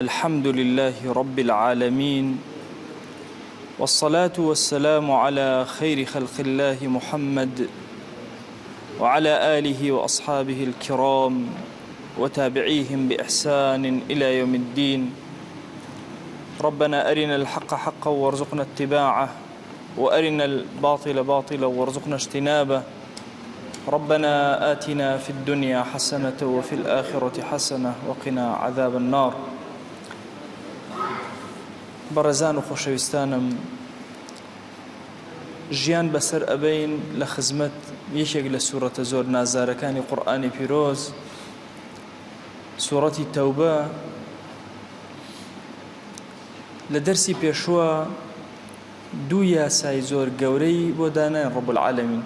الحمد لله رب العالمين، والصلاة والسلام على خير خلق الله محمد وعلى آله وأصحابه الكرام وتابعيهم بإحسان إلى يوم الدين. ربنا أرنا الحق حقا وارزقنا اتباعه، وأرنا الباطل باطلا وارزقنا اجتنابه. ربنا آتنا في الدنيا حسنة وفي الآخرة حسنة وقنا عذاب النار. بەڕێزان و خۆشەویستانم، ژیان بەسەر ئەبەین لە خزمەت یەکێک لە سوورەتە زۆر نازارەکانی قورئانی پیرۆز، سوورەتی تەوبە. لە دەرسی پێشوە دوو یاسای زۆر گەورەی بۆ دانایان ڕەب العالەمین.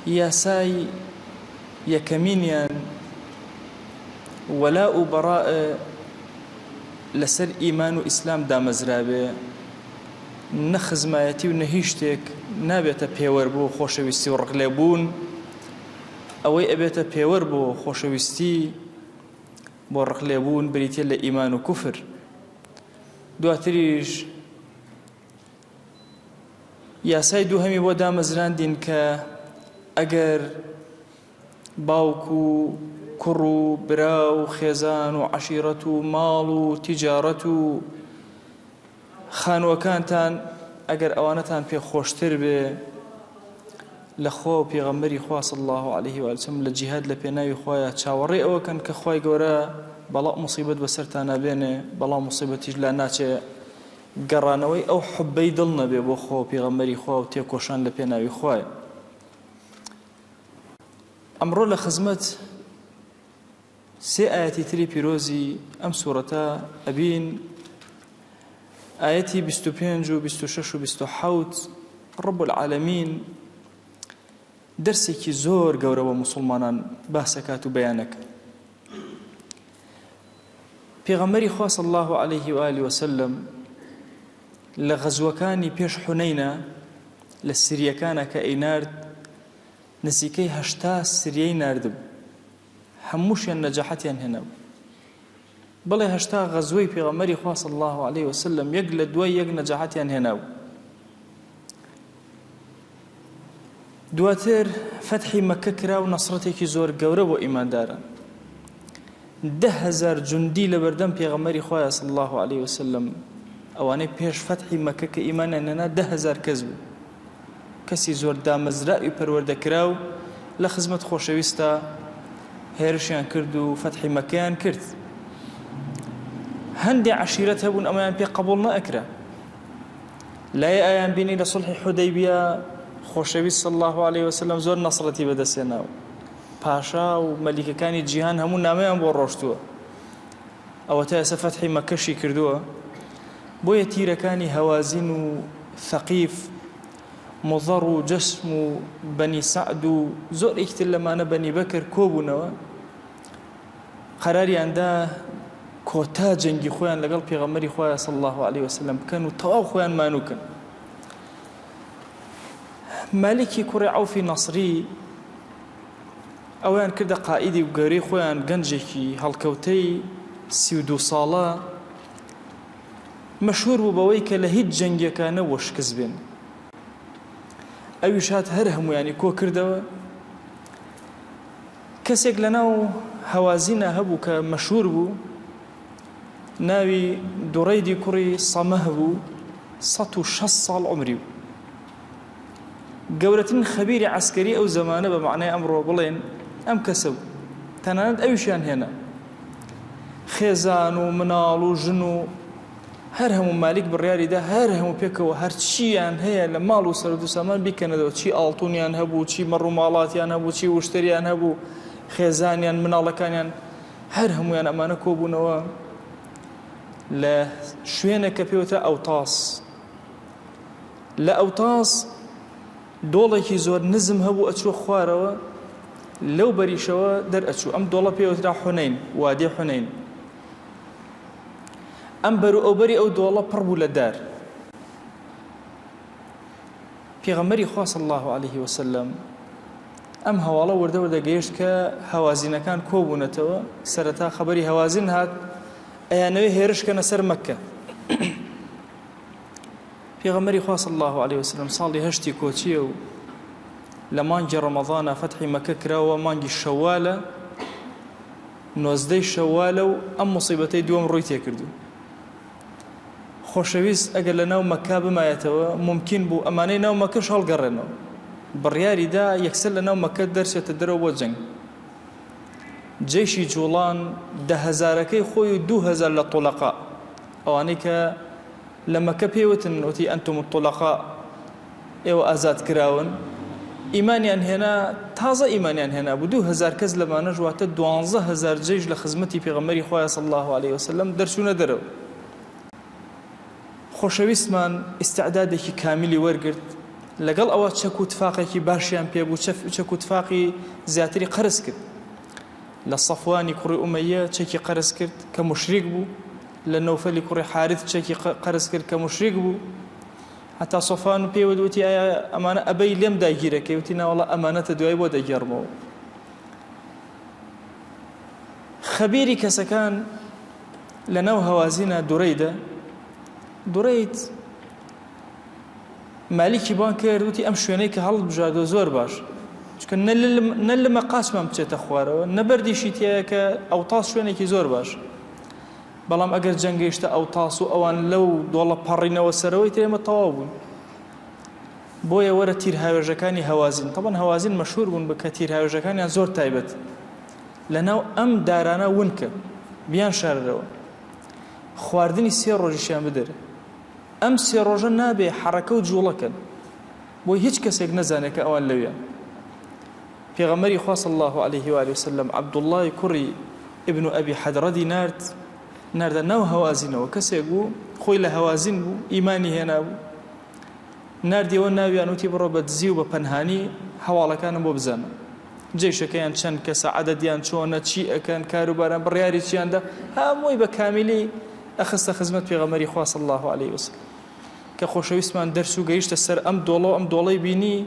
یاسای یەکەمینیان وەلا و بەڕائە لەسەر ئیمان و ئیسلام دامەزرابێ، نە خزمایەتی و نە هیچ شتێک نابێتە پێوەەر بۆ خۆشەویستی و ڕقلێبوون، ئەوەی ئەبێتە پێوەەر بۆ خۆشەویستی بۆ ڕقلێبوون بریتە لە ئیمان و کوفر. دواتریش یاسای دووهەمی بۆ دامەزراندین کە ئەگەر باوک و کوڕ و برا و خێزان و عەشیرەت و ماڵ و تیجارەت و خانووەکانتان ئەگەر ئەوانەتان پێ خۆشتر بێ لە خۆ پێغەمبەری خوا صلی الله علیه و سلم لە جیهاد لە پێناوی خۆیان چاوەڕێ ئەوەکەن کە خوای گەورە بەڵام موسیبەت بەسەرتان نابێنێ، بەڵام موسیبەتیش لا ناچێ گەڕانەوەی ئەو حوبەی دڵ نەبێ بۆ خۆ پێغەمبەری خوا و تێکۆشان لە پێناوی خۆیان. ئەمڕۆ لە خزمەت سێ ئاەتی تری پیرۆزی ئەم سوورەتە ئەبین. ئاەتی 25 و 26 و 27 ڕەب العالەمین دەرسێکی زۆر گەورە بۆ موسڵمانان باسەکات و بەیانەکە. پێغەمبەری خوا صلی الله علیه و آله وسلم لە غەزوەکانی پێش حونەینە لە سریەکانە کە ئەینارد نزیکەی 80 سریەی ناردبوو، هەمووشیان نەجاحەتیان هێناو. بەڵێ 80 غەزوەی پێغەمبەری خوا صلی الله علیه وسلم یەک لە دوای یەک نەجاحەتیان هێناو. دواتر فەتحی مەکە کرا و نەسرەتێکی زۆر گەورە بۆ ئیمانداران. 10,000 جوندی لە بەردەم پێغەمبەری خوایە صلی الله علیه وسلم، ئەوانەی پێش فەتحی مەکە کە ئیمانیان هێنا 10,000 کەس بوو. کەسی زۆر دامەزراوی پەروەردەکرا و لە خزمەت خۆشەویستە هێرشیان کرد و فەتحی مەکەیان کرد. هەندێ عەشیرەت هەبوون ئەمەیان پێ قبوڵ نەئەکرا. لای ئایان بینی لە سوڵحی حودەیبیە خۆشەویست صلی الله علیه وسلم زۆر نەسرەتی بەدەستێناوە، پاشا و مەلیکەکانی جیهان هەموو نامەیان بۆ ڕۆشتووە. ئەوە تا ئێستا فەتحی مەکەشی کردووە. بۆیە تیرەکانی هەوازین و ثەقیف، مضەڕ و جەسم و بەنی سەعد و زۆرێکی تر لەمانە بەنی بەکر کۆبوونەوە، قەراریاندا کۆتا جەنگی خۆیان لەگەڵ پێغەمبەری خۆیان صلی الله علیه وسلم بکەن و تەواو خۆیان مانووکن. مالیکی کوڕی عەوفی نەسری ئەویان کردە قائیدی و گەورەی خۆیان، گەنجێکی هەڵکەوتەی 32 ساڵە، مەشهوور بوو بەوەی کە لە هیچ جەنگێکانە وەشکست بێن. ئەویش هات هەر هەمویانی کۆ کردەوە. کەسێک لەناو هەوازینە هەبوو کە مەشهوور بوو، ناوی دوڕەیدی کوڕی سەمەح بوو، 160 ساڵ عومری بوو. گەورەترین خەبیری عەسکەری ئەو زەمانە بە معنای ئەمڕۆ بڵێن ئەم کەسە بوو. تەنانەت ئەویشیان هێنا، خێزان و مناڵ و ژن و هەر هەموو مالیک بڕیاریدا هەر هەموو پێکەوە هەر چییان هەیە لە ماڵ و سەرد و سامان بیکەنەوە، چی ئاڵتونیان هەبوو، چی مەڕ و ماڵاتیان هەبوو، چی وشتریان هەبوو، خێزانیان مناڵەکانیان، هەر هەمویان ئەمانە کۆبوونەوە لە شوێنێک کە پێوتە ئەوتاس. لە ئەوتاس دۆڵێکی زۆر نزم هەبوو ئەچووە خوارەوە، لەو بەریشەوە دەرئەچوو. ئەم دۆڵە پێوترا حونەین، وادی حونەین. ئەم بەر و ئەوبەری ئەو دۆڵە پڕ بوو لە دار. پێغەمبەری خوا صلی الله علیه وسلم ئەم هەواڵە وردە وەردەگەیشت کە هەوازینەکان کۆبوونەتەوە سەرەتا خەبەری هەوازین هات ئەیانەوەی هێرشکەنە سەر مەککە. پێغەمبەری خوا صلی الله عليه وسلم ساڵی هەشتی کۆچیە و لە مانگی ڕەمەضانە فەتحی مەککە کراوە، مانگی شەوالە 19 شەوالە و ئەم موسیبەتەی دووەم ڕووی تێکردو. خۆشەویست ئەگەر لە ناو مەککا بمایەتەوە ممکن بوو ئەمانەی ناو مەککەش هەڵگەڕێنەوە، بڕیاریدا یەکسەر لە ناو مەککە دەرچێتە دەرەوە بۆ جەنگ. جێشی جوڵان 10,000ەکەی خۆی و 2,000 لە طولەقا، ئەوانەی کە لە مەککە پێوتن وتی ئەنتم الطولەقا، ئێوە ئازاد کراون، ئیمانیان هێنا، تازە ئیمانیان هێنا بوو. 2,000 کەس لەمانەش واتە 12,000 جێش لە خزمەتی پێغەمبەری خوا صلی الله عليه وسلم دەرچوونە دەرەوە. خۆشەویستمان ئیستعدادێکی کامیلی وەرگرت، لەگەڵ ئەوە چەک و تفاقێکی باشیان پێبوو، چەک و تفاقی زیاتری قەرز کرد. لە سەفوانی کوڕی ئومەیە چەکی قەرز کرد کە مشریک بوو، لە نەوفەلی کوڕی حارث چەکی قەرز کرد کە مشریک بوو. هەتا سۆفان پێوە وتی ئایا ئەمانە ئەبەی لێم داگیرەکەی؟ وتی ناوەڵە ئەمانەتە دوای بۆ دەگەڕمەوە. خەبیری کەسەکان لە ناو هەوازینە دوڕەیدا، دوڕەیت مالیکی بان کرد، وتی ئەم شوێنەی کە هەڵبژاردووە زۆر باش، چونکە نە لە مەقاسمان بچێتە خوارەوە، نە بەردیشی تایە کە ئەوتاس شوێنێکی زۆر باش، بەڵام ئەگەر جەنگەیشتە ئەوتاس و ئەوان لەو دۆڵە پەڕینەوە سەرەوەی تێمە تەواو بوون. بۆیە وەرە تیر هاوێژەکانی هەوازین، طبعاً هەوازین مەشهور بوون بکە تیر هاوێژەکانیان زۆر تایبەت، لەناو ئەم دارانە ونکە بیان شارەوە، خواردنی 3 ڕۆژیشیان بدەرە. ئەم 3 ڕۆژە نابێ حەرەکە و جوڵەکەن، بۆی هیچ کەسێک نەزانێت کە ئەوان لەویان. پێغەمبەری خوا صلی الله عليه و آله وسلم عەبدوڵڵای کوڕی ئیبن ئەبی حەدرەدی ناردە ناو هەوازینەوە، کەسێک بوو خۆی لە هەوازین بوو، ئیمانی هێنا بوو، ناردیەوە ناویان وتی بڕۆ بە دزی و بە پەنهانی هەواڵەکانم بۆ بزانە، جێشەکەیان چەند کەسە، عەدەدیان چۆنە، چی ئەکەن، کاروباران، بڕیاری چیاندا، هەمووی بە کامیلی ئەخستە خزمەت پێغەمبەری خوا صلی الله عليه وسلم. کە خۆشەویستمان دەرس و گەیشتە سەر ئەم دۆڵە و ئەم دۆڵەی بینی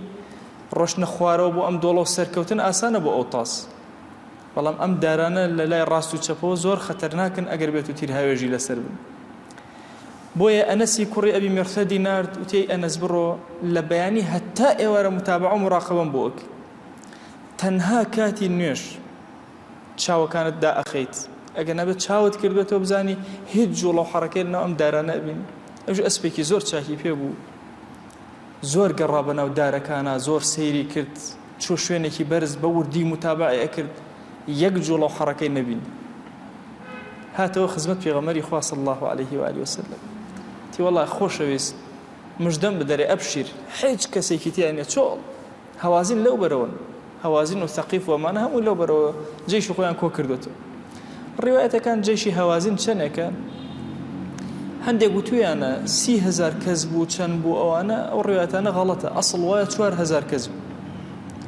ڕۆشنە خوارەوە بۆ ئەم دۆڵە و سەرکەوتن ئاسانە بۆ ئەوتاس، بەڵام ئەم دارانە لە لای ڕاست و چەپەوە زۆر خەتەرناکن ئەگەر بێت و تیر هاوێژی لەسەر بن. بۆیە ئەنەسی کوڕی ئەبی مێرثەدی نارد، وتی ئەنەس بڕۆ لە بەیانی هەتا ئێوارە متابعە و مراقەبەم بۆ ئەک، تەنها کاتی نوێش چاوەکانت دائەخەیت، ئەگەر نەبێت چاوت کردبێتەوە بزانی هیچ جوڵە و حەرەکەی لەناو ئەم دارانە ئەبین. ئەوش ئەسپێکی زۆر چاکی پێ بوو، زۆر گەڕا بەناو دارەکانە، زۆر سەیری کرد، چۆ شوێنێکی بەرز بە وردی متابعە ئەکرد، یەک جوڵە و حەرەکەی نەبین. هاتەوە خزمەت پێغەمبەری خوا صلی الله عليه و آله وسلم، تی وەڵا خۆشەویست مژدەم بدەرێ، ئەبشیر، هیچ کەسێکی تیان نییە، چۆڵ هەوازین لەو بەرەوەن، هەوازین و ثەقیف و ئەمانە هەمووی لەو بەرەوە جێیشی خۆیان کۆ کردوێتەوە. ڕیوایەتەکان جێیشی هەوازین چەندێکە، هەندێک گوتویانە 30,000 کەس بوو، چەند بوو، ئەوانە ئەو ڕیوایەتانە غەڵەتە، ئەسڵ وایە 4,000 کەس بوو،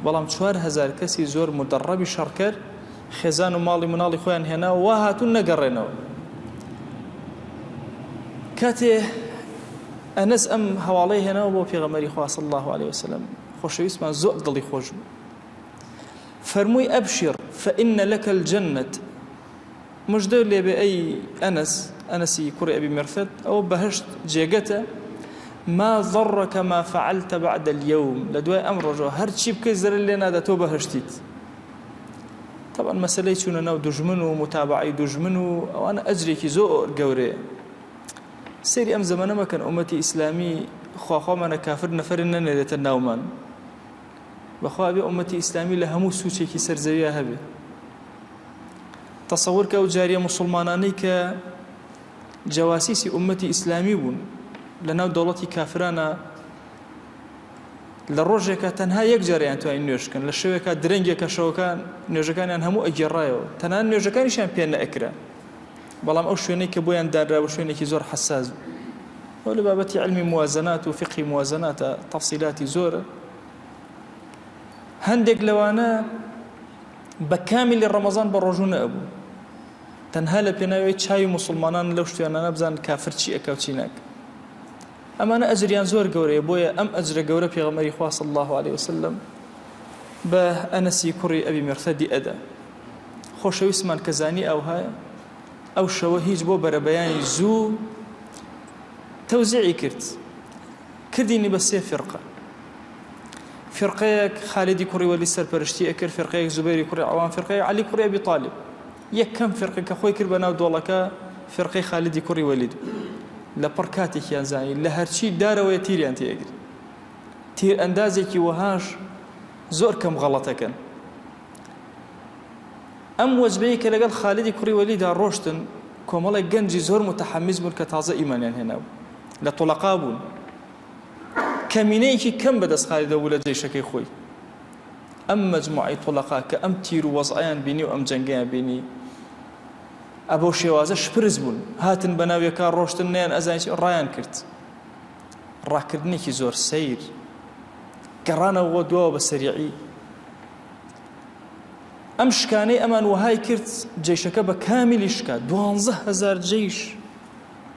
بەڵام 4,000 کەسی زۆر مدەڕەبی شەڕکەر خێزان و ماڵی مناڵی خۆیان هێنا و وا هاتوون نەگەڕێنەوە. کاتێ ئەنەس ئەم هەواڵەی هێناوە بۆ پێغەمبەری خوا صلی الله عليه وسلم، خۆشەویستمان زۆر دڵی خۆش بوو، فەرمووی ئەبشر فإن لك الجنة، مژدە لێبێ ئەی ئەنەسی کوڕی ئەبی مێرثەد، ئەوە بەهشت جێگەتە، ما ضرك ما فعلت بعد اليوم، لە دوای ئەم ڕۆژەوە هەرچی بکەی زەرر لێ نادە، تۆ بەهشتیت. طبعا مەسەلەی چوونە ناو دوژمن و متابعی دوژمن و ئەوانە ئەجرێکی زۆر گەورەیە. سەیری ئەم زەمانە مەکەن، ئومەتی ئیسلامی خواخوامانە کافر نەفەر نەنێرێتە ناومان، بەخوا بێ ئومەتی ئیسلامی لە هەموو سوچێکی سەرزەویە هەبێ. تەسەوور کە ئەو جاریە موسڵمانانەی کە جەواسیسی ئومەتی ئیسلامی بوون لە ناو دەوڵەتی کافرانە، لە ڕۆژێکە تەنها یەک جاریان توانین نوێژکەن، لە شەوێکە درەنگێکە شەوەکان نوێژەکانیان هەموو ئەگێڕایەوە، تەنها نوێژەکانیشیان پێ نەئەکرا، بەڵام ئەو شوێنەی کە بۆیان دانراوە شوێنێکی زۆر حەساس بوو. ئەو لە بابەتی علمی موازنات و فقهی موازناتە، تەفسیلاتی زۆرە. هەندێک لەوانە بە کامیلی ڕەمەزان بە ڕۆژوو نەبوو، تەنها لە پێناوی چاوی موسڵمانان لەو شتوانانە بزان کافر چی ئەکا و چی ناکە. ئەمانە ئەجریان زۆر گەورەیە، بۆیە ئەم ئەجرە گەورە پێغەمبەری خوا صلی الله عليه وسلم بە ئەنەسی کوڕی ئەبی مێرثەدی ئەدا خۆشەویستمان کە زانی ئەو هەیە ئەو شەوە هیچ بۆ بەرەبەیانی زوو تەوزیعی کردینی بە سێ فرقە فرقەیەک خالدی کوڕی وەلی سەرپەرشتی ئەکرد فرقەیەک زوبەیری کوڕی عەوام فرقەیەک عەلی کوڕی ئەبی طالب یەکەم فرقە کە خۆی کرد بە ناو دۆڵەکە فرقەی خالدی کوڕی وەلید لە پڕ کاتێکیان زانی لە هەرچی دارەوەیە تیریان تێگرت تیر ئەندازێکی وەهاش زۆر کەم غەڵەتەکەن ئەم وەجبەیە کە لەگەڵ خالدی کوڕی وەلیدا ڕۆشتن کۆمەڵێک گەنجی زۆر متەحەمیز بوون کە تازە ئیمانیان هێناو لە تۆڵەقا بوون کەمینەیەکی کەم بەدەست خالدە بوو لە جێشەکەی خۆی ئەم مەجموعەی تۆڵەقا کە ئەم تیر و وەزعیان بینی و ئەم جەنگیان بینی ئەبەو شێوازە شپرس بوون هاتن بە ناوێکا ڕۆشتن نیان ئەزانی ڕایان کرد ڕاکردنێکی زۆر سەیر گەڕانەوە دووە بە سەریعی ئەم شکانەی ئەمان وهای کرد جێشەکە بە کامیلی شکا 12,000 جێش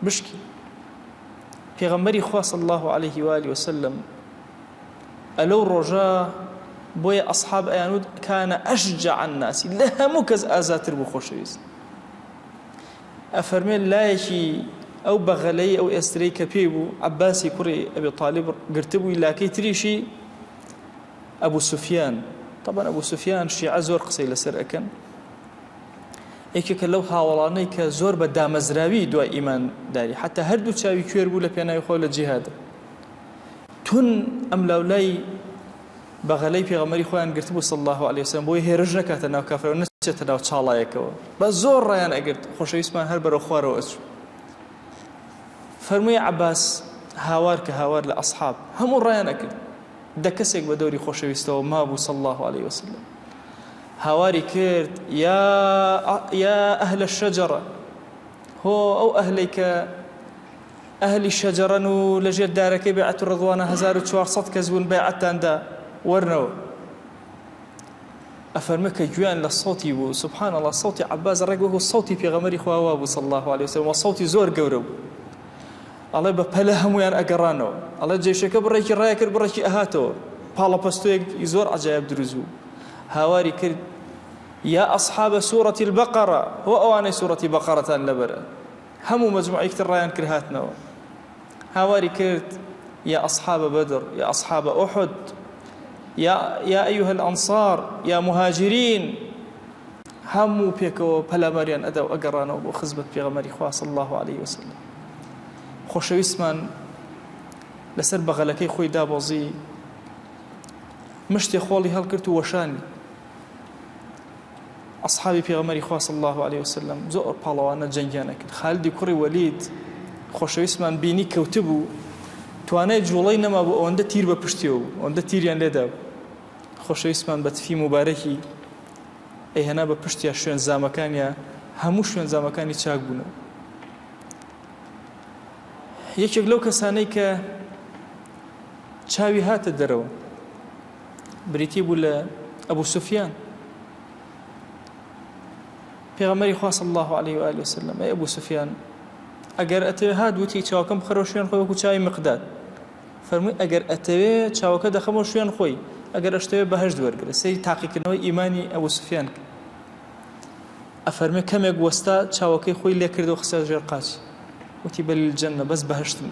بشکی پێغەمبەری خوا صلی الله عليه و آله وسلم ئەلەو ڕۆژە بۆیە ئەصحاب ئەیانوت کانە ئەشجع الناس لە هەموو کەس ئازاتر بوو خۆشەویست ئەفەرمێ لایەکی ئەو بەغەلەی ئەو ئێسترەی کە پێی بوو عەباسی کوڕی ئەبی طالب گرتبووی لاکەی تریشی ئەبوو سوفیان طبعا ئەبوو سوفیان شیعە زۆر قسەی لەسەر ئەکەن یەکێکە لەو هاوڵانەی کە زۆر بە دامەزراوی دوای ئیمانداری حتا هەردوو چاوی کوێر بوو لە پێناوی خۆ لە جیهاد تون ئەم لاولای بەغەلەی پێغەمبەری خۆیان گرتبوو صلی الله عليه وسلم بۆی هێرش نەکاتە ناو کافرەوە نەچێتە ناو چاڵایەکەوە بە زۆر ڕایان ئەگرت خۆشەویستمان هەر بەرەو خوارەوە ئەچوو فەرمووی عەباس هاوار کە هاوار لە ئەصحاب هەموو ڕایان ئەکرد دە کەسێک بە دەوری خۆشەویستەوە مابوو صلی الله عليه وسلم هاواری کرد یا ئەهل الشەجەرە هۆ ئەو ئەهلەی کە ئەهلی شەجەرەن و لەژێر دارەکەی بەیعەت ڕضوانە 1400 کەس بوون بەیعەتتاندا وەرنەوە ئەفەرمە کە گویان لە سەوتی بوو سبحان الله سەوتی عەباس ڕێک وەکو سەوتی پێغەمبەری خوا بوو صلی الله عليه وسلم و سەوتی زۆر گەورە بوو ئەڵێ بە پەلە هەمویان ئەگەڕانەوە ئەڵێ جێشەکە بڕێکی ڕای کرد بڕێکی ئەهاتەوە پاڵە پەستۆیەکی زۆر عەجایب دروست بوو هاواری کرد یا ئەصحاب سورة البقرة هو ئەوانەی سورەتی بەقەرەتان لەبەرە هەموو مەجموعەیەکتر ڕایان کرد هاتنەوە هاواری کرد یا أصحاب بدر يا أصحاب أحد يا أيها الأنصار يا مهاجرين همو بيكو بلا مريان أدو أقرانو وخزبت بيغمري خواه صلى الله عليه وسلم خۆشەویستمان لەسەر بەغەلەکەی خۆی دابۆزی مشتی خۆڵی هەڵکرد و وەشانی ئەصحابی پێغەمبەری خوا صلی الله عليه وسلم زۆر پاڵەوانە جەنگیان کرد خالدی کوڕی وەلید خۆشەویستمان بینی کەوتبوو توانای جوڵەی نەما بوو ئەوەندە تیر بە پشتیەوە بوو ئەوەندە تیریان لێدا بوو خۆشەویستمان بە تفی مبارەکی ئەیهێنا بە پشتیا شوێن زامەکانیە هەموو شوێن زامەکانی چاک بوونەوە یەکێک لەو کەسانەی کە چاوی هاتە دەرەوە بریتی بوو لە ئەبوو سوفیان پێغەمبەری خوا صلی الله عليه و آله وسلم ئەی ئەبوو سوفیان ئەگەر ئەتەوێ هات وتی چاوەکەم بخەرەوە شوێن خۆی وەکو چاوی مقداد فەرمووی ئەگەر ئەتەوێ چاوەکە دەخەمەوە شوێن خۆی ئەگەر ئەشتەوێ بەهەشت وەرگرە سەیری تاقیکردنەوەی ئیمانی ئەبوو سوفیان کرد ئەفەرمێ کەمێک وەستا چاوەکەی خۆی لێ کردەوە خستە ژێر قاچی وتی بەل الجەنە بەس بەهشتم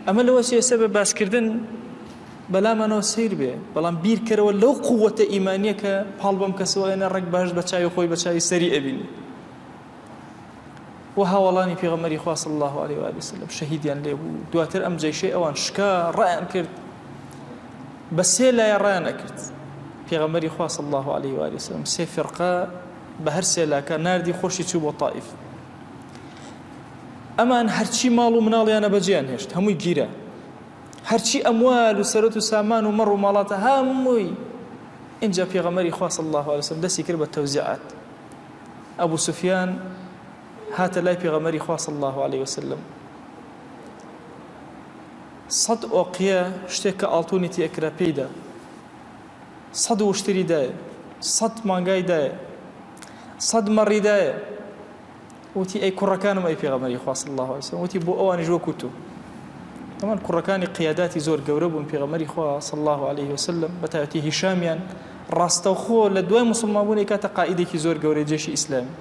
ئەمە لەوە سێسە بە باسکردن بەلامانەوە سیر بێ بەڵام بیرکەرەوە لەو قووەتە ئیمانیە کە پاڵ بەم کەسەوە ئێنە ڕێک بەهشت بە چاوی خۆی بە چاوی سەری ئەبینی و هاوڵانی پێغەمبەری خوا صلی الله عليه و آله وسلم شەهیدیان لێ بوو دواتر ئەم جەیشەی ئەوان شکا ڕایان کرد بە سێ لایە ڕایان ئەکرد پێغەمبەری خوا صلی الله عليه و آله وسلم سێ فرقە بە هەر سێ لاکە ناردی خۆشی چوو بۆ طائف ئەمان هەرچی ماڵ و مناڵیانە بەجێیان هێشت هەمووی گیرە هەرچی ئەموال و سەرەت و سامان و مەڕ و ماڵاتە هەمووی اینجا پێغەمبەری خوا صلی الله عليه وسلم دەستی کرد بە تەوزیعات ئەبوو سوفیان هاتە لای پێغەمبەری خوا صلی الله عليه وسلم 100 ئۆقیە شتێک کە ئاڵتوونی تی ئەکرا پێیدا 100 وشتری دایە 100 مانگای دایە 100 مەڕی دایە وتی ئەی کوڕەکانم ئەی پێغەمبەری خوا صلی الله عليه وسلم وتی بۆ ئەوانیش وەکو تۆ كمان كڕەکانی قیاداتی زۆر گەورە بوون پێغەمبەری خوا صلی الله عليه وسلم بەتایبەتی هیشامیان ڕاستەوخۆ لە دوای موسڵمانبوونی کاتە قائیدێکی زۆر گەورەی جێشی ئیسلامی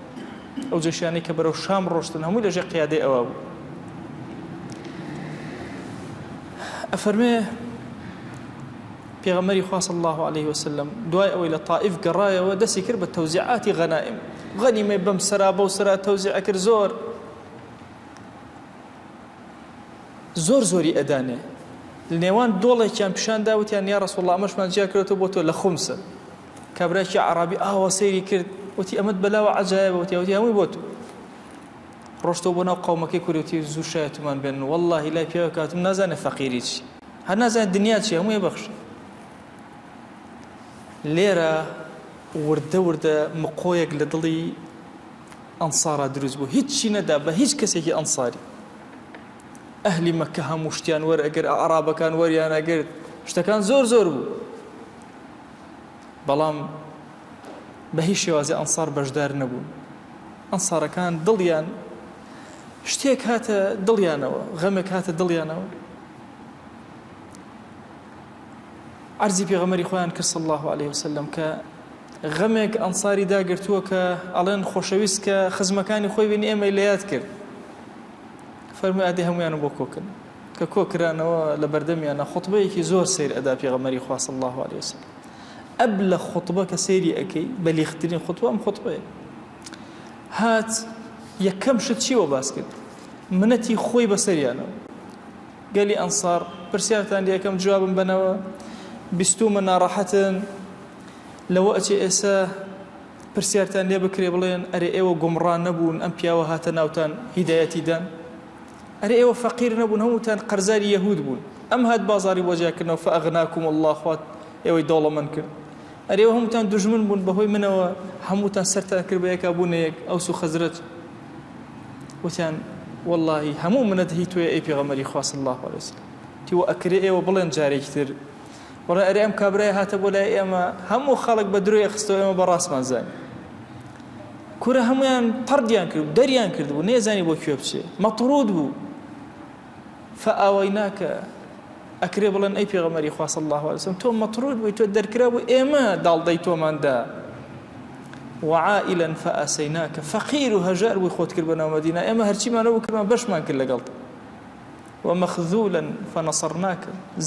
ئەو جێشیانەی کە بەرەو شام ڕۆشتن هەمووی لەژێر قیادەی ئەوە بوو. ئەفەرمێ پێغەمبەری خوا صلی الله عليه وسلم دوای ئەوەی لە طائف گەڕایەوە دەستی کرد بە تەوزیعاتی غەنائم، غەنیمەی بەم سەرا بەو سەرا تەوزیع کرد، زۆری ئەدانێ. لە نێوان دۆڵێکیان پیشاندا وتیان یا ڕەسوڵ الله ئەمەشمان جیا کردەوە بۆ تۆ لە خومسە. کابراایکی عەرابی ئاوا سەیری کرد وتی ئەمەت بەلاوە عەجایبە، وتی هەمووی بۆ تۆ. ڕۆشتەوە بۆ ناو قەومەکەی کوڕی وتی زوو شایەتمان بێن، وەڵڵاهی لای پێوە کاتم نازانێ فەقیری چی، هەر نازانێت دنیا چی، هەمووی بەخشە. لێرە وردە مقۆیەک لە دڵی ئەنسارا دروست بوو، هیچی نەدا بە هیچ کەسێکی ئەنساری. ئەهلی مەکە هەموو شتیان وەرئەگەر، عەرابەکان وەریان ئەگرت، شتەکان زۆر بوو. بەڵام بە هیچ شێوازی ئەنسار بەشدار نەبوون. ئەنسارەکان دڵیان شتێک هاتە دڵیانەوە، غەمێک هاتە دڵیانەوە. عەرزی پێغەمبەری خۆیان کرد صلی الله عليه وسلم کە غەمێک ئەنساری داگرتووە کە ئەڵێن خۆشەویست کە خزمەکانی خۆی بینی ئێمە لەیاد کرد. فەرمووی ئادێ هەمویان بۆ کۆکردن کە کۆکرانەوە لە بەردەمیانە خوتبەیەکی زۆر سیر ئەدا پێغەمبەری خوا صلی الله عليه وسلم. ئەب لە خوتبە کە سەیری ئەکەی بەلیخترین خوتبە ئەم خوتبەیە. هات یەکەم شت چیوە باس کرد؟ منەتی خۆی بەسەریانەوە. گەلی ئەنسار پرسیارتان یەکەم جوابم بنەوە، بیستومە ناڕەحەتن لەوە ئەچێ ئێستا پرسیارتان لێ بکرێ بڵێن ئەرێ ئێوە گومڕان نەبوون ئەم پیاوە هاتە ناوتان هیدایەتیدان، ئەرێ ئێوە فەقیر نەبوون هەمووتان قەرزاری یەهود بوون، ئەم هات بازاری بۆجیاکردنەوە فەئەغناکم الله خوات ئێوەی دەوڵەمەند کرد، ئەرێ ئێوە هەمووتان دوژمن بوون بەهۆی منەوە هەمووتان سەرتان کرد بە یەکا بوونەیەک ئەوس و خەزرەج. وتیان واللهی هەموو منەت هی تۆیە ئەی پێغەمبەری خوا صلی الله عليه وسلم. تیوە ئەکرێ ئێوە بڵێن جارێکی تر وەڵێ ئەرێ ئەم کابرای هاتە بۆ لای ئێمە هەموو خەڵک بە درۆی خستەوە ئێمە بەڕاستمان زانی. کورە هەمویان پەردیان کرد و دەریان کرد بوو نێزانی بۆ کوێ بچێ، مەطرود بوو. فەئاوەیناکە ئەکرێ بڵێن ئەی پێغەمبەری خوا صلی الله عليه وسلم تۆ مەطرود بووی، تۆ دەرکرا بوو ئێمە داڵدەی تۆماندا. وعائلا فأسيناك فقير وهجار بووی خۆت کرد بە ناو مەدینە، ئێمە هەرچیمانە بوو کردمان بەشمان کرد لەگەڵت. ومەخذولا فنصرناك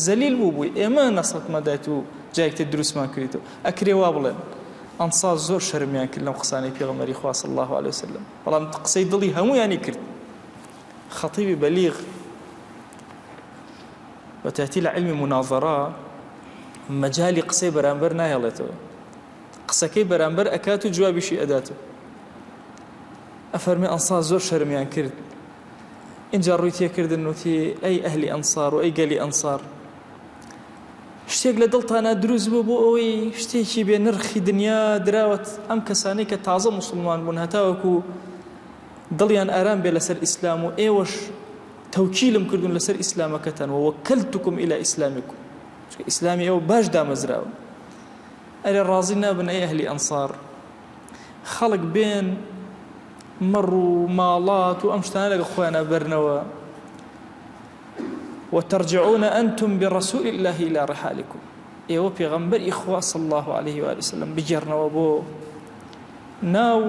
زەلیل بووی ئێمە نەسرەتمەدایت و جایەکتە دروستمان کردیتەوە. ئەکرێ وا بڵێن ئەنسار زۆر شەرمیان کرد لەم قسانەی پێغەمبەری خوا صلی الله عليه وسلم، بەڵام قسەی دڵی هەموویانی کرد. خەتیبی بەلیغ وتأتي لعلم مناظرة مجالي قسەی بەرامبەر نایەڵێتەوە، قسەکەی بەرامبەر ئەکات و جوابیشی ئەداتەوە. ئەفەرمێ ئەنسار زۆر شەرمیان کرد. اینجا ڕووی تێکردن وتی ئەی ئەهلی ئەنسار و ئەی گەلی ئەنسار، شتێک لە دڵتانە دروست بوو بۆ ئەوەی شتێکی بێ نرخی دنیا دراوەت ئەم کەسانەی کە تازە موسڵمان بوون هەتاوەکو دڵیان ئارام بێ لەسەر ئیسلام و ئێوەش تەوکیلم کردون لەسەر ئیسلامەکەتان ووەکەلتوکم إلى ئیسلامیکم، ئیسلامی ئێوە باش دامەزراوە. ئەرێ ڕازی نابن ئەی ئەهلی ئەنسار، خەڵک بێن مەڕ و ماڵات و ئەم شتانە لەگەڵ خۆیانە بەرنەوە. وترجعون أنتم برسول الله إلى رحالكم، ئێوە پێغەمبەری خوا صلی الله عليه وآله وسلم بگێڕنەوە بۆ ناو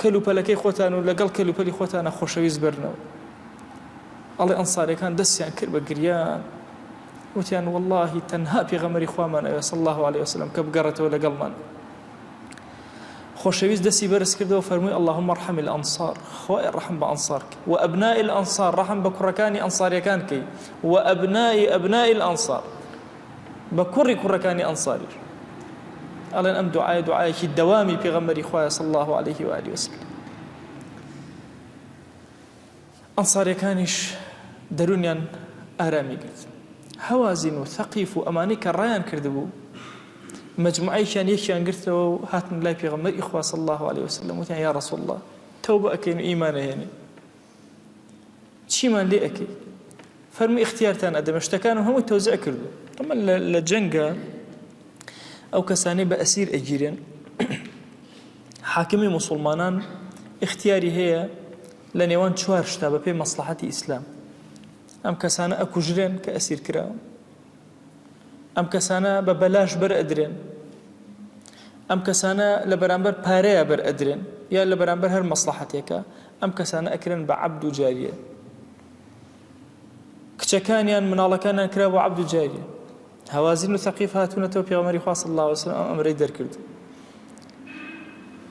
کەلوپەلەکەی خۆتان و لەگەڵ کەلوپەلی خۆتانە خۆشەویست بەرنەوە. ئەڵێ ئەنسارەکان دەستیان کرد بە گریان، وتیان واللهی تەنها پێغەمبەری خوامان ئەوێ صلی الله عليه وسلم کە بگەڕێتەوە لەگەڵمان. خۆشەویست دەستی بەرز کردەوە فەرمووی اللهم ارحم الأنصار، خوای ڕەحم بە ئەنسار کە، وأبناء الأنصار ڕەحم بە کوڕەکانی ئەنساریەکان کەی، وأبناء الأنصار بە کوڕەکانی ئەنساریش. ئەڵێن ئەم دوعایەکی دەوامی پێغەمبەری خوایە صلی الله عليه وآله وسلم. ئەنساریەکانیش دەرونیان ئارامی گرت. هەوازین و ثەقیف و ئەمانەی کە ڕایان کردبوو مجموعەیەکیان یەکیان گرتەوە و هاتن لای پێغەمبەری خوا صلی الله عليه وسلم وتیان یا رسول الله تەوبە ئەکەین و ئیمان ئەهێنین، چیمان لێ ئەکەی؟ فەرمووی اختیارتان ئەدەمە، شتەکان هەمووی تەوزیع کردو. ئەمە لە جەنگە ئەو کەسانەی بە ئەسیر ئەگیرێن حاکمی موسڵمانان اختیاری هەیە لە نێوان چوار شتا بە پێی مەسلحەتی ئیسلام ئەم کەسانە ئەکوژرێن کە ئەسیر کراون، ئەم کەسانە بە بەلاش بەرئەدرێن، ئەم کەسانە لە بەرامبەر پارەیە بەرئەدرێن یا لە بەرامبەر هەر مەسلحەتێکە، ئەم کەسانە ئەکرێن بە عەبد و جاریە. کچەکانیان مناڵەکانیان کرا بۆ عەبد و جاریە. هەوازین و ثەقیف هاتوونەتەوە پێغەمبەری خوا صلی الله علیه وسلم ئەمرەی دەرکرد.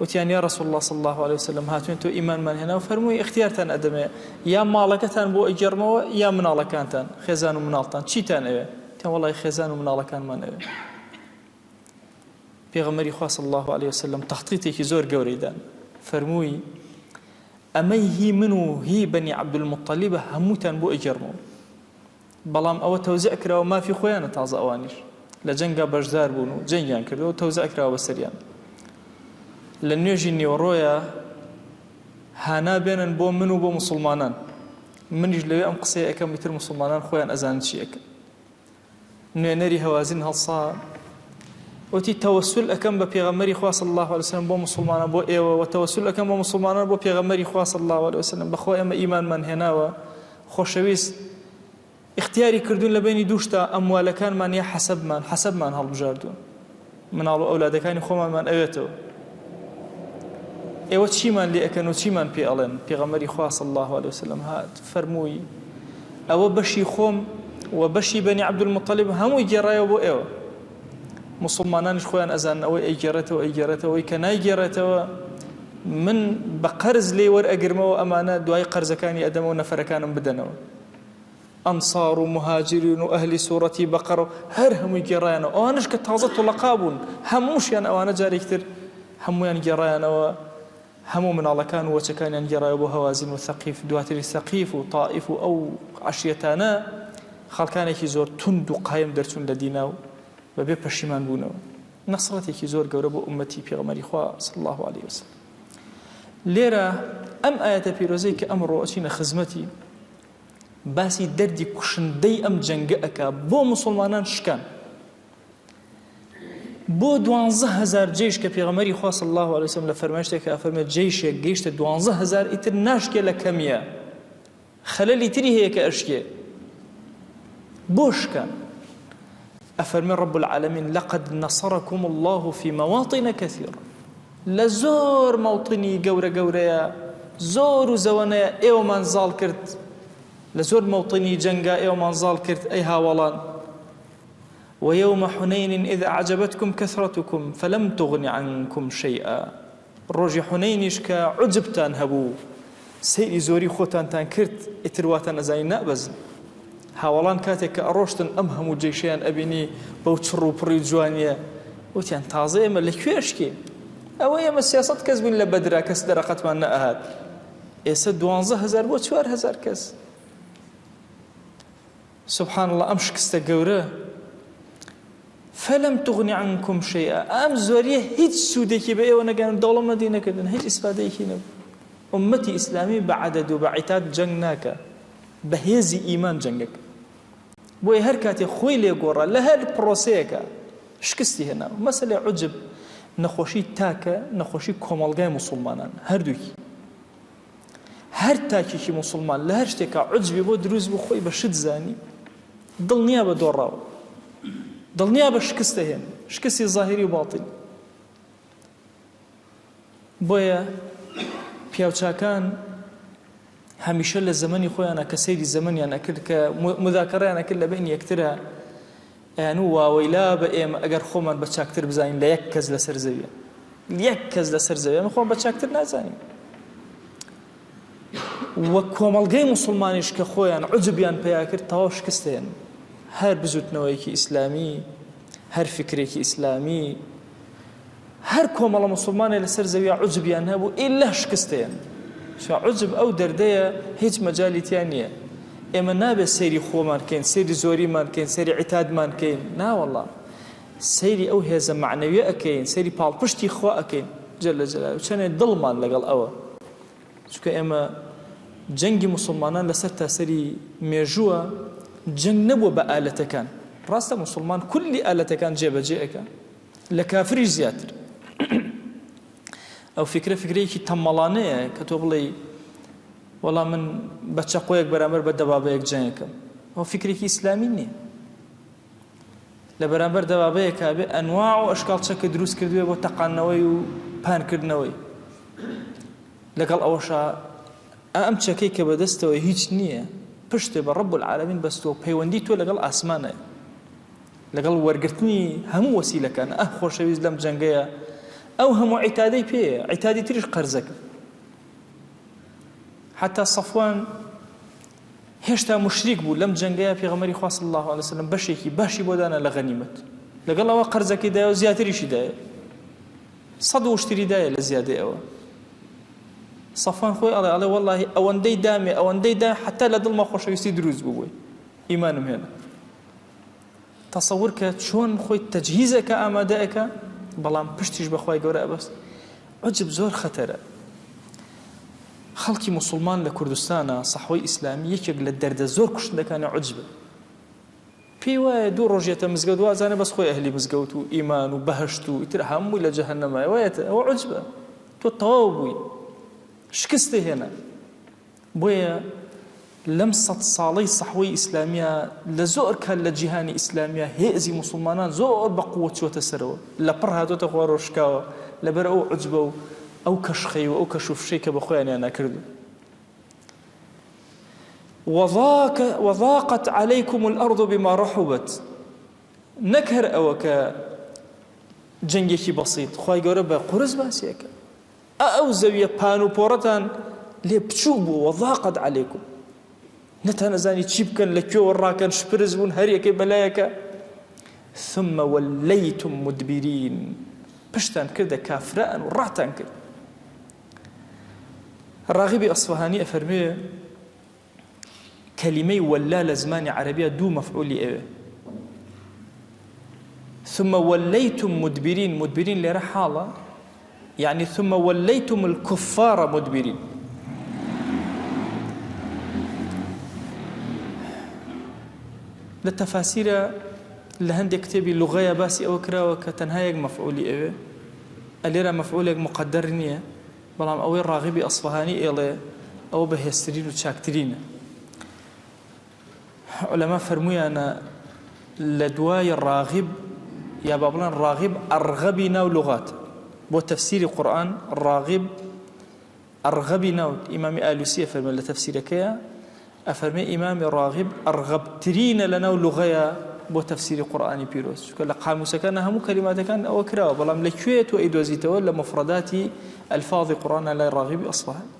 وتیان یا رسول الله صلی الله علیه وسلم هاتوون تۆ ئیمانمان هێنا و فەرمووی اختیارتان ئەدەمێ یا ماڵەکەتان بۆ ئەگەڕمەوە یا مناڵەکانتان، خێزان و مناڵتان چیتان ئەوێ؟ تیان وەڵی خێزان و مناڵەکانمان ئەوێ. پێغەمبەری خوا صلی الله علیه وسلم تەخطیتێکی زۆر گەورەی دان، فەرمووی ئەمەی هی من و هی بەنی عەبدولموطەلیبە هەمووتان بۆ ئەگەڕمەوە، بەڵام ئەوە تەوزیع کراوە مافی خۆیانە تازە ئەوانیش لە جەنگا بەشدار بوون و جەنگیان کردەوە تەوزیع کراوە بەسەریان. لە نوێژی نیوەڕۆیە هانا بێنن بۆ من و بۆ موسڵمانان، منیش لەوێ ئەم قسەیە ئەەکەم ئیتر موسڵمانان خۆیان ئەزانن چی ئەکەن. نوێنەری هەوازین هەڵسا وتی تەوەسول ئەەکەم بە پێغەمبەری خوا صلی الله علیه وسلم بۆ موسڵمانان بۆ ئێوە و تەوەسول ئەەکەم بۆ موسڵمانان بۆ پێغەمبەری خوا صلی الله علیه وسلم بەخوا ئێمە ئیمانمان هێناوە خۆشەویست اختیاری کردوون لە بینی دووشتا ئەموالەکانمان یا حەسەبمان هەڵبژاردوون، مناڵ و ئەولادەکانی خۆمانمان ئەوێتەوە. ئێوە چیمان لێ ئەکەن و چیمان پێ ئەڵێن؟ پێغەمبەری خوا صلی الله علیه وسلم هات فەرمووی ئەوە بەشی خۆم و بەشی بەنی عەبدولموطەلیب هەمووی گێڕایەوە بۆ ئێوە. موسڵمانانیش خۆیان ئەزانن ئەوەی ئەیگێڕێتەوە ئەوەی کە نایگێڕێتەوە من بە قەرز لێ وەرئەگرمەوە، ئەمانە دوای قەرزەکانی ئەدەمەوە نەفەرەکانم بدەنەوە. ئەنسار و مهاجرین و ئەهلی سوورەتی بەقەڕ و هەر هەمووی گێڕایانەوە. ئەوانش کە تازە توڵەقا بوون هەمووشیان ئەوانە جارێکتر هەموویان گێڕایانەوە، هەموو مناڵەکان و وەچەکانیان گێڕایەوە بۆ هەوازین و ثەقیف. دواتری ثەقیف و طائف و ئەو عەشیەتانە خەڵکانێکی زۆر توند و قایم دەرچوون لە دینە و بەبێ پەشیمان بوونەوە. نەسڕەتێکی زۆر گەورە بۆ ئومەتی پێغەمبەری خوا صلی الله علیه وسلم. لێرە ئەم ئاەتە پیرۆزەی کە ئەمڕۆ ئەچینە خزمەتی باسی دەردی کوشندەی ئەم جەنگە ئەکا بۆ موسڵمانان شکان، بۆ 12,000 جێش کە پێغەمبەری خوا صلی الله علیه وسلم لە فەرمایشتێکە ئەفەرمێت جێشێک گەیشتە 12,000 ئیتر ناشکێ لە کەمیە، خەلەلی تری هەیە کە ئەشکێ بۆ شکان. أفرمي رب العالمين لقد نصركم الله في مواطن كثيرة، لزور موطني قورة زور زوانيا إيو منزال كرت، لزور موطني جنگا إيو منزال كرت أي هاولان. ويوم حنين إذ أعجبتكم كثرتكم فلم تغن عنكم شيئا، روجي حنينش كعجبتان هبو سيري زوري خوتان تان كرت اترواتان أزاين نأبز. هاوڵان کاتێک کە ئەڕۆشتن ئەم هەموو جێشیان ئەبینی بەو چڕ و پڕی جوانیە وتیان تازە ئێمە لەکوێشکێ؟ ئەوە ئێمە 300 کەس بووین لە بەدرا کەس دەرەقەتمان نەئەهات، ئێستا 12,000 بۆ 4,000 کەس. سبحان الله ئەم شکستە گەورە. فەلەم تغنی عنکم شەیئا، ئەم زۆریە هیچ سوودێکی بە ئێوە نەگەن، دەوڵەمەندی نەکردن، هیچ ئیسفادەیەکی نەبوو. ئومەتی ئیسلامی بە عەدەد و بە عیتاد جەنگ ناکە، بەهێزی ئیمان جەنگەکە. بۆیە هەر کاتێک خۆی لێگۆڕا لە هەر پرۆسەیەکە شکستی هێنا. مەسەلەی عوجب نەخۆشی تاکە، نەخۆشی کۆمەڵگای موسڵمانان هەردووکی. هەر تاکێکی موسڵمان لە هەر شتێکە عوجبی بۆ دروست بوو خۆی بە شت زانی، دڵنیا بە دۆڕاوە، دڵنیا بە شکستە هێن، شکستی زاهری و باڵتینی. بۆیە پیاوچاکان هەمیشە لە زەمەنی خۆیانە کە سەیری زەمەنیان ئەکرد کە مذاکەڕەیان ئەکرد لە بین یەکترە، ئەیان واوەیلا بە ئێمە ئەگەر خۆمان بە چاکتر بزانین لە یەک کەس لەسەر زەویە، یەک کەس لەسەر زەویە ئەمە خۆمان بە چاکتر نازانین. وە کۆمەڵگەی موسڵمانیش کە خۆیان عوجبیان پێیا کرد تەواو شکستێن، هەر بزوتنەوەیەکی ئیسلامی، هەر فکرێکی ئیسلامی، هەر کۆمەڵە موسڵمانێ لەسەر زەویە عوجبیان هەبوو ئیلا شکستێن. عجب ئەو دەردەیە هیچ مەجالیتیان نییە. ئێمە نابێت سەیری خۆمان کەین، سەیری زۆریمان کەین، سەیری عیتادمان کەین، ناوەڵڵا سەیری ئەو هێزە معنەویە ئەکەین، سەیری پاڵپشتی خوا ئەکەین جەلە جەلاله، چەنێ دڵمان لەگەڵ ئەوە. چونکە ئێمە جەنگی موسڵمانان لەسەر تاسەری مێژووە، جەنگ نەبووە بە ئالەتەکان. ڕاستە موسڵمان کولی ئالەتەکان جێبەجێ ئەکەن، لە کافریش زیاتر. ئەو فکرەیەکی تەمەڵانەیە کە تۆ بڵێ وەڵام من بە چەقۆیەک بەرامبەر بە دەبابەیەک جەنگ ئەکەم. ئەو فکرێکی ئیسلامی نییە. لە بەرامبەر دەوابەیەکا بێ ئەنواع و ئەشکاڵ چەکە دروست کردووە بۆ تەقانەوەی و پانکردنەوەی. لەگەڵ ئەوەشە ئەم چەکەی کە بەدەستەوە هیچ نییە، پشتێ بە ڕەب العالەمین بەستەوە، پەیوەندی تۆ لەگەڵ ئاسمانە، لەگەڵ وەرگرتنی هەموو وەسیلەکان. خۆشەویست لەم جەنگەیە ئەو هەموو عیتادەی پێیە، عیتادی تریش قەرزەکە. حتا سەفوان هێشتا مشریک بوو لەم جەنگەیە، پێغەمبەری خوا صلی الله علیه وسلم بەشێکی باشی بۆ دانا لە غەنیمەت، لەگەڵ ئەوە قەرزەکەی دایە و زیاتریشی دایە، 100 وشتری دایە لە زیادەی ئەوە. سەفوان خۆی ئەڵێ وەڵڵاهی ئەوەندەی دامێ ئەوەندەی دا حتا لە دڵما خۆشەویستی دروست بووی، ئیمانم هێنا. تەسەور کە چۆن خۆی تەجهیزەکە ئامادەیەکە، بەڵام پشتیش بەخوای گەورە ئەبەست. عجب زۆر خەتەرە. خەڵکی موسڵمان لە کوردستانە سەحوەی ئیسلامی یەکێک لە دەردە زۆر کوشتنەکانی عجبە. پێی وایە دوو ڕۆژێتە مزگەوت وازانە بەس خۆی ئەهلی مزگەوت و ئیمان و بەهەشت و ئیتر هەمووی لە جەهەنەمایە، وایەتە ئەوە عجبە. تۆ تەواو بووی، شکستی هێنا. بۆیە لەم 100 ساڵەی سەحوەی ئیسلامیە لە زۆر کات لە جیهانی ئیسلامیە هێزی موسڵمانان زۆر بە قووەت چۆتە سەرەوە، لە پڕ هاتۆتە خوا ڕۆژکاوە لەبەر ئەو عجبە و ئەو کەشخەی و ئەو کەشوفشەی کە بە خۆیانیان نەکردو. وضاقت عليكم الأرض بما رحبت. نەک هەر ئەوە کە جەنگێکی بەسیط، خوای گەورە بە قورس باسیەکە، ئەو زەویە پان و پۆڕەتان لێ بچوو بوو. وضاقت عليكم، نەتانەزانی چی بکەن، لەکوێوە ڕاکەن، شپرز بوون، هەر یەکەی بەلایەکە. ثم وليتم مدبرين، پشتان کردە کافران و ڕاتان کرد. ڕاغیبی ئەسفەهانی ئەفەرمێ کەلیمەی وەلا لە زمانی عەرەبیە دوو مەفعولی ئەوێ. ثم وليتم مدبرين، مدبرين لێرە حاڵە، يعني ثم وليتم الكفار مدبرين. لە تەفاسیرە لە هەندێک کتێبی لوغەیە باسی ئەوە کراوە کە تەنها یەک مەفعولی ئەوێ، ئەلێرە مەفعولێک مقدر نییە، بەڵام ئەوەی ڕاغیبی ئەسفەهانی ئێڵێ ئەوە بەهێزترین و چاکترینە. عولەما فەرموویانە لە دوای ڕاغیب، یا با بڵێن ڕاغیب ئەرغەبی ناو لوغات بۆ تەفسیری قورئان، ڕاغیب ئەرغەبی ناو. ئیمامی ئالوسی ئەفەرمێ لە تەفسیرەکەیە، ئەفەرمێ ئیمامی ڕاغیب ئەرغەبترینە لەناو لوغەیە بۆ تەفسیری قورئانی پیرۆز، چونکە لە قاموسەکان هەموو کەلیماتەکان ئەوە کراوە، بەڵام لەکوێ تۆ ئەیدۆزیتەوە لە مفرداتی ئەلفاظی قورئانە لای ڕاغیبی ئەسفەهانی.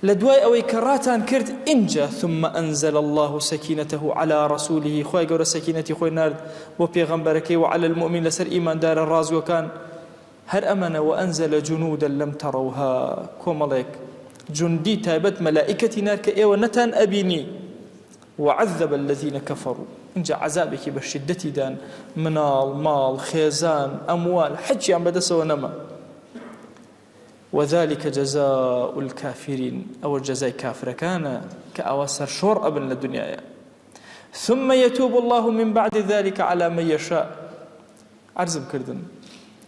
لە دوای ئەوەی کە ڕاتان کرد، ئینجا ثم أنزل الله سكينته على رسوله، خوای گەورە سەکینەتی خۆی نارد بۆ پێغەمبەرەکەی و على المؤمن، لەسەر ئیماندارە ڕازگۆکان. هەر ئەمەنە وأنزل جنودا لم تروها، کۆمەڵێک جندی تایبەت مەلائکەتی نار کە ئێوە نەتان ئەبینی. وعذب الذين كفروا، اینجا عذابێکی بە شدەتی دان، مناڵ ماڵ خێزان ئەموال حەجیان بەدەسەوە نەما. وذلك جزاء الكافرين، أو جزاء كافر كان كأواسر شور أبن الدنيا. ثم يتوب الله من بعد ذلك على من يشاء. عرزم كردن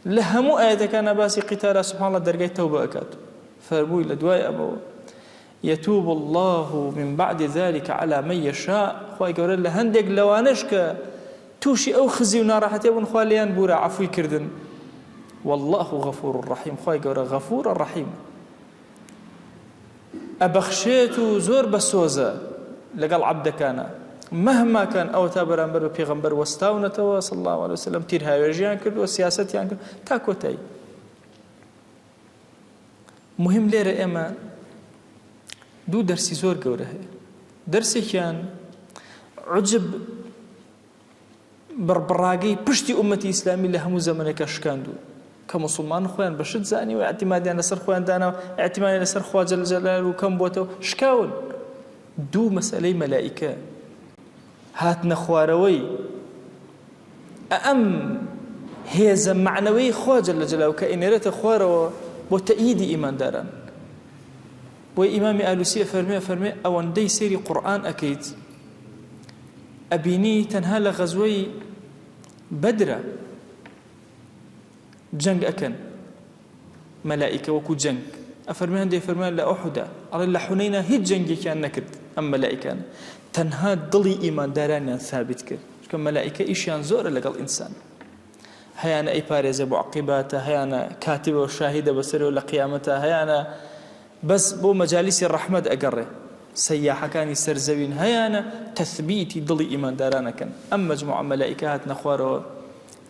لهمو آية كان باسي قتالا سبحان الله درجة توبة أكاد فرموي لدواء أبو يتوب الله من بعد ذلك على من يشاء. خواهي قول الله هندق لوانشك توشي أو خزي ونارحتي ابن خواليان بورا عفوي كردن. والله غفور رحيم، خواهي قول غفور الرحيم، أبخشيتو زور بسوزة لقال عبدك أنا مهما كان أو تابرانبر وبيغمبر واستاونته صلى الله عليه وسلم تيرها ويرجيان كرد وسياستيان كرد تاكوتاي. مهم ليرة إما دو درسي زور قوله. درسي كان عجب بربراقي بشتي أمتي إسلامي لهم زمنك أشكاندو كمسلمان خوان بشد زاني واعتمادي على سر خوان دانا اعتمادي على سر خوا جل جلاله وكم بوتو شكاون دو مسألة ملائكة هات نخواروي أم هيزا معنوي خوا جل جلاله كإنيرة خوارو بتأييد إيمان داران. وإمام آلوسي فرمي أوان دي سيري قرآن أكيد أبيني تنها لغزوي بدرة جنگ أكن ملائكة وكو جنگ أفرمي هندي فرمان لأحدا على اللحنين هيد جنگي كان نكد ئەم مەلائیکانە تەنها دڵی ئیماندارانیان ثابت کرد چونکە مەلائیکە ئیشیان زۆرە لەگەڵ ئینسان هەیانە ئەیپارێزە بۆ عەقیباتە هەیانە کاتبە و شاهیدە بەسەرەوە لە قیامەتە هەیانە بەس بۆ مەجالیسی ڕەحمەت ئەگەڕێ سەیاحەکانی سەرزەوین هەیانە تەثبیتی دڵی ئیماندارانەکەن ئەم مەجموعە مەلائیکە هاتنە خوارەوە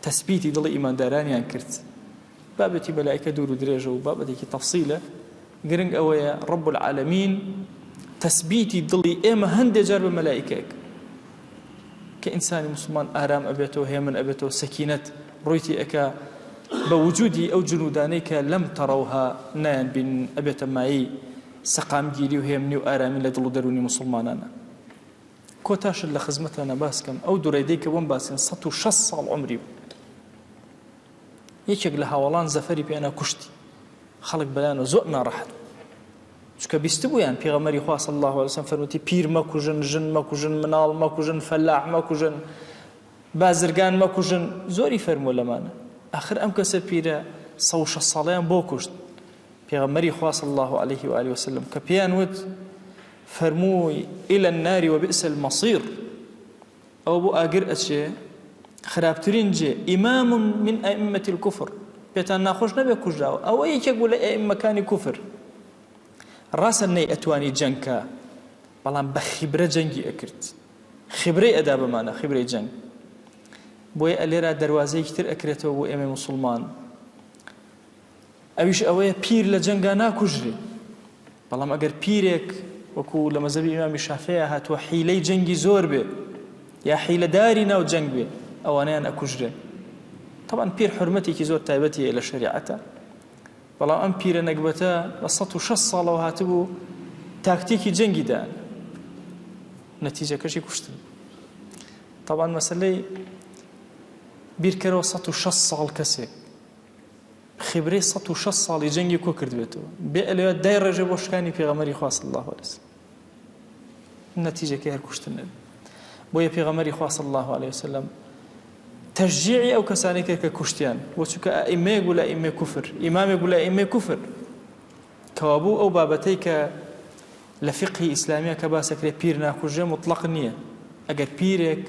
تەثبیتی دڵی ئیماندارانیان کرد بابەتی مەلائیکە دوور و درێژە و بابەتێکی تەفسیلە گرنگ ئەوەیە ڕەب العالەمین تەثبیتی دڵی ئێمە هەندێک جار بە مەلائیکەیەک کە ئینسانی مسلمان ئارام ئەبێتەوە هێمن ئەبێتەوە سەکینەت ڕۆیتی ئەکا بە وجودی ئەو جنودانەی کە لەم تەڕەوها نایان بین ئەبێتە مایی سەقامگیری و هێمنی و ئارامی لە دڵ و دەرونی مسلمانانە کۆتاشت لە خزمەتانە باسکەم ئەو دوڕێدەی کە بۆم باسێن 106 ساڵ عمری بوو یەکێک لە هاوڵان زەفەری پێیانە کوشتی خەڵک بەلایانەوە زۆر ناڕەحەت چونکە بیست بوویان پێغەمبەری خوا صلی الله علیه وسلم فەرمووی پیر مەکوژن ژن مەکوژن مناڵ مەکوژن فەلاح مەکوژن بازرگان مەکوژن زۆری فەرمووە لەمانە آخر ئەم کەسە پیرە 106 ساڵیان بۆ کوشت پێغەمبەری خوا صلی الله عليه و آله وسلم کە پێیان وت فەرمووی إلى النار وبئس المصير ئەو بۆ ئاگر ئەچێ خراپترین جێ ئیمام من ئەئیمەتی الکوفر پێتان ناخۆش نەبێ کوژراوە ئەوە یەکێک بوو لە ئەئیمەکانی کوفر ڕاستە نەی ئەتوانی جەنگکە بەڵام بە خیبرە جەنگی ئەکرد خیبرەی ئەدا بمانە خیبرەی جەنگ بۆیە ئەلێرا دەواازەیەکی تر ئەکرێتەوە بۆ ئێمە مسلمان ئەویش ئەوەیە پیر لە جەنگا ناکوژرێ بەڵام ئەگەر پیرێک وەکو لە مەزەبی ئیمامی شافعیە هاتووە حیلەی جەنگی زۆر بێ یا حیلەداری ناو جەنگ بێ ئەوانەیان ئەکوژرێ طبعا پیر حرمەتێکی زۆر تایبەتیە لە شریعەتە بەڵام ئەم پیرە نەکبەتە بە 106 ساڵەوە هاتبوو تاکتیکی جەنگی دان نەتیجەکەشی کوشتن طبعا مەسەلەی بیرکەرەوە 106 ساڵ کەسێک خبرەی 106 ساڵی جەنگی کۆ کردوێتەوە بێ ئەلەوێت دای ڕێژە بۆ شکانی پێغەمبەری خوا صلی الله عليه وسلم نەتیجەکەی هەر کوشتن نەبێت بۆیە پێغەمبەری خوا صلی الله عليه وسلم تشجيعي أو كسانيك ككشتيان وشك أئمة يقول أئمة كفر إمام يقول أئمة كفر كوابو أو بابتيك لفقه إسلامي كباسك لبير ناكوجة مطلق نية أجر بيرك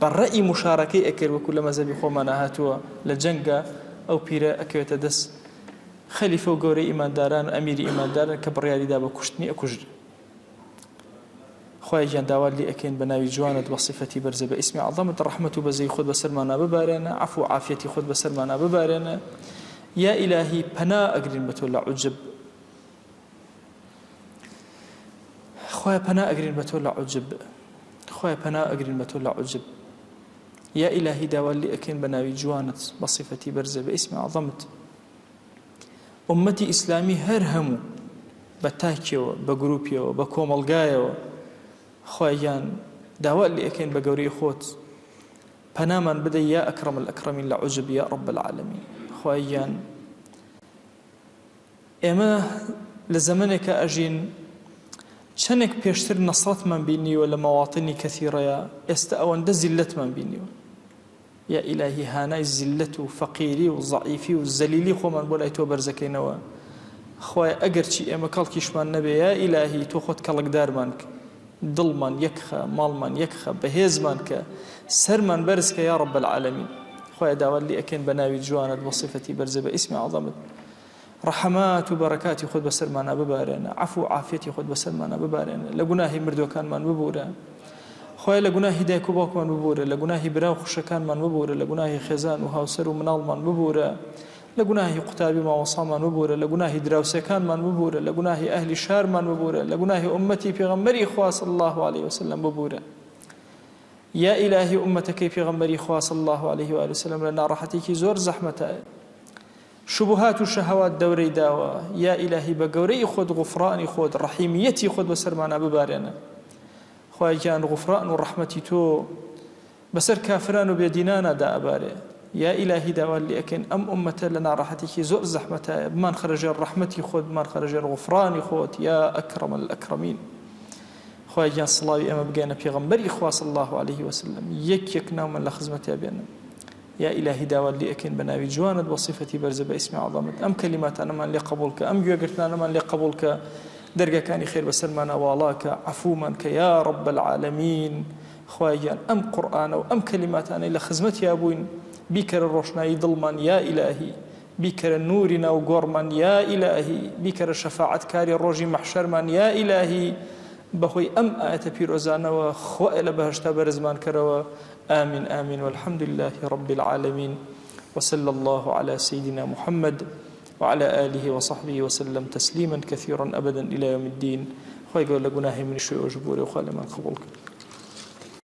بالرأي مشاركة أكر وكل مذهب خومنا هاتوا لجنجة أو بير أكر تدس خليفة وجوري إيمان داران أمير إيمان داران كبريالي دابا كشتني أكوجر خوای جان داوال لي أكين بناوي جوانت بصفتي برزة باسم عظمة الرحمة بزي خود بسرمانا ببارنا عفو عافيتي خود بسرمانا ببارنا يا إلهي بنا أقرين بتولى عجب خوای بنا أقرين بتولى عجب خوای بنا أقرين بتولى عجب يا إلهي داوال لي أكين بناوي جوانت بصفتي برزة باسم عظمة أمتي إسلامي هرهمو بتاكيو بجروبيو بكوملجايو خوایان داوا لي أكين بجوري خوت بنامن بدأ يا أكرم الأكرمين لعجب يا رب العالمين خوایان إما لزمنك أجين شنك بيشتر نصرت من بيني ولا مواطني كثيرة يا استأوان دزلت من بيني يا إلهي هانا الزلة فقيري وضعيفي والزليلي خو من بولا يتوبر زكينوا خويا أجر شيء إما قال كيشمان نبي يا إلهي تأخذ كلك دار منك دڵمان یەکخە ماڵمان یەکخە بەهێزمان کە سەرمان بەرزکە یا رب العالمین خۆی داوات لێ ئەکەین بە ناوی جوانت بە صفەتی بەرزە بە ئیسمی عەظەمت ڕەحەمات و بەرەکاتی خۆت بەسەرمانە ببارێنە عەفو و عافیەتی خۆت بەسەرمانە ببارێنە لە گوناهی مردوەکانمان ببورە خۆی لە گوناهی دایک و باوکمان ببورە لە گوناهی براو خوشەکانمان ببورە لە گوناهی خێزان و هاوسەر و مناڵمان ببورە لە گوناهی قوتابی ماوەسامان ببورە لە گوناهی دراوسەکانمان ببورە لە گوناهی ئەهلی شارمان ببورە لە گوناهی ئومەتی پێغەمبەری خوا صلی الله عليه وسلم ببورە یا ئیلاهی ئومەتەکەی پێغەمبەری خوا صلی الله عليه وآله وسلم لە ناڕەحەتێکی زۆر زەحمەتە شبهات و شەهەوات دەورەی داوە یا ئیلاهی بە گەورەی خۆت غوفرانی خۆت ڕەحیمیەتی خۆت بەسەرمانە ببارێنە خوای گیان غوفران و ڕەحمەتی تۆ بەسەر کافران و بێدینانە دائەبارێ يا إلهي داوال لي أكن أمة لنا راحتك زور زحمتها بمان خرج الرحمة خود بمان خرج الغفران خود يا أكرم الأكرمين خويا جان صلاوي أما بقينا بيغمبري إخوة صلى الله عليه وسلم يك نوما لخزمتها بينا يا إلهي داوال لي أكن بناوي جواند وصفتي برزة باسم عظمت أم كلمات أنا من لقبولك أم يقرتنا أنا من لقبولك دەرگەکانی خێر بەسەرمان ئەواڵاکە عەفومان کە یا رب العالمین خوای گیان ئەم قورئانە و ئەم کەلیماتانەی لە خزمەتیا بووین بیکەرە ڕۆشنایی دڵمان یا ئیلاهی بیکەرە نوری ناو گۆڕمان یا ئیلاهی بیکەرە شەفاعەتکاری ڕۆژی مەحشەرمان یا ئیلاهی بەخۆی ئەم ئاەتە پیرۆزانەوە خوای لە بەهشتا بەرزمان کەرەوە آمين آمين والحمد لله رب العالمين وصلى الله على سيدنا محمد وعلى آله وصحبه وسلم تسليما كثيرا أبدا إلى يوم الدين خوي قول لقناه من شوي وجبوري وخالي من قبولك